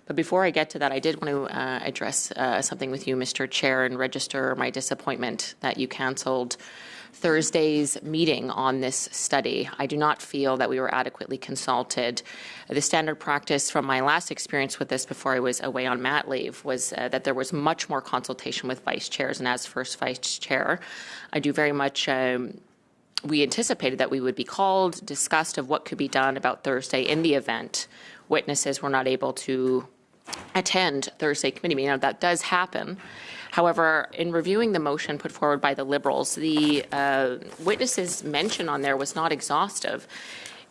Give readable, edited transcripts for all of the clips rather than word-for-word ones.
But before I get to that, I did want to address something with you, Mr. Chair, and register my disappointment that you cancelled Thursday's meeting on this study. I do not feel that we were adequately consulted. The standard practice from my last experience with this before I was away on mat leave was that there was much more consultation with vice chairs, and as first vice chair, I do very much we anticipated that we would be called, discussed of what could be done about Thursday in the event witnesses were not able to attend Thursday committee meeting. Now, that does happen. However, in reviewing the motion put forward by the Liberals, the witnesses mentioned on there was not exhaustive.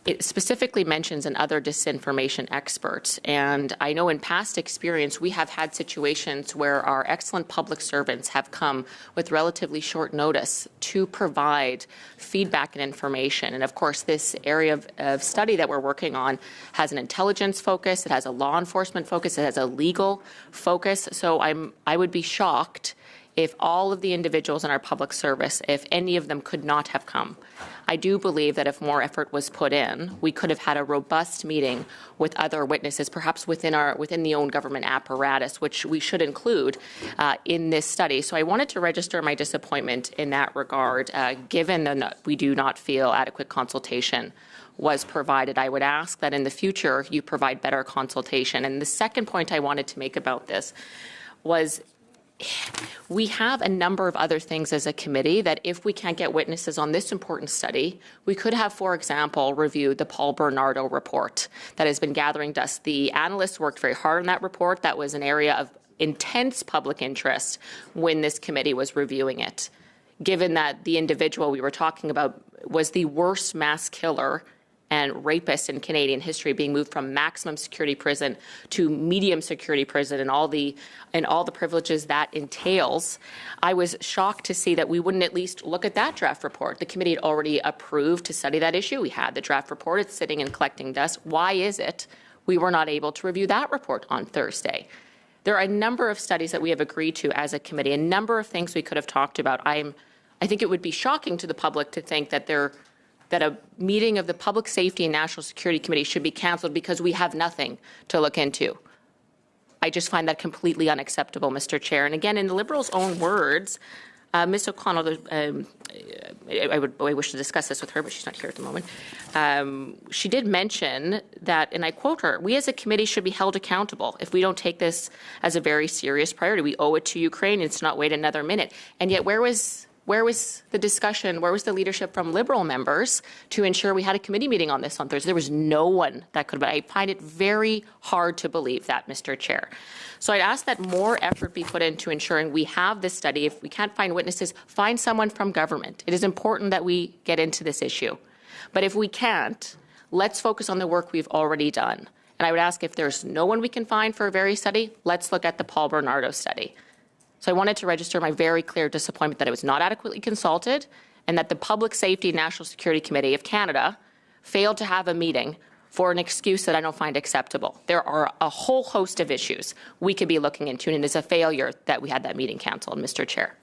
It specifically mentions an other disinformation expert. And I know in past experience, we have had situations where our excellent public servants have come with relatively short notice to provide feedback and information. And of course, this area of study that we're working on has an intelligence focus, it has a law enforcement focus, it has a legal focus. So I would be shocked if all of the individuals in our public service, if any of them could not have come. I do believe that if more effort was put in, we could have had a robust meeting with other witnesses, perhaps within the own government apparatus, which we should include in this study. So I wanted to register my disappointment in that regard, given that we do not feel adequate consultation was provided. I would ask that in the future you provide better consultation. And the second point I wanted to make about this was we have a number of other things as a committee that if we can't get witnesses on this important study, we could have, for example, reviewed the Paul Bernardo report that has been gathering dust. The analysts worked very hard on that report. That was an area of intense public interest when this committee was reviewing it, given that the individual we were talking about was the worst mass killer and rapist in Canadian history, being moved from maximum security prison to medium security prison and all the privileges that entails. I was shocked to see that we wouldn't at least look at that draft report. The committee had already approved to study that issue. We had the draft report. It's sitting and collecting dust. Why is it we were not able to review that report on Thursday? There are a number of studies that we have agreed to as a committee, a number of things we could have talked about. I think it would be shocking to the public to think that a meeting of the Public Safety and National Security Committee should be cancelled because we have nothing to look into. I just find that completely unacceptable, Mr. Chair. And again, in the Liberals' own words, Ms. O'Connell, I wish to discuss this with her, but she's not here at the moment. She did mention that, and I quote her, "We as a committee should be held accountable if we don't take this as a very serious priority. We owe it to Ukrainians to not wait another minute." And yet, where was the discussion, where was the leadership from Liberal members to ensure we had a committee meeting on this on Thursday? There was no one that could, but I find it very hard to believe that, Mr. Chair. So I'd ask that more effort be put into ensuring we have this study. If we can't find witnesses, find someone from government. It is important that we get into this issue. But if we can't, let's focus on the work we've already done. And I would ask if there's no one we can find for a very study, let's look at the Paul Bernardo study. So I wanted to register my very clear disappointment that it was not adequately consulted and that the Public Safety and National Security Committee of Canada failed to have a meeting for an excuse that I don't find acceptable. There are a whole host of issues we could be looking into, and it is a failure that we had that meeting cancelled, Mr. Chair.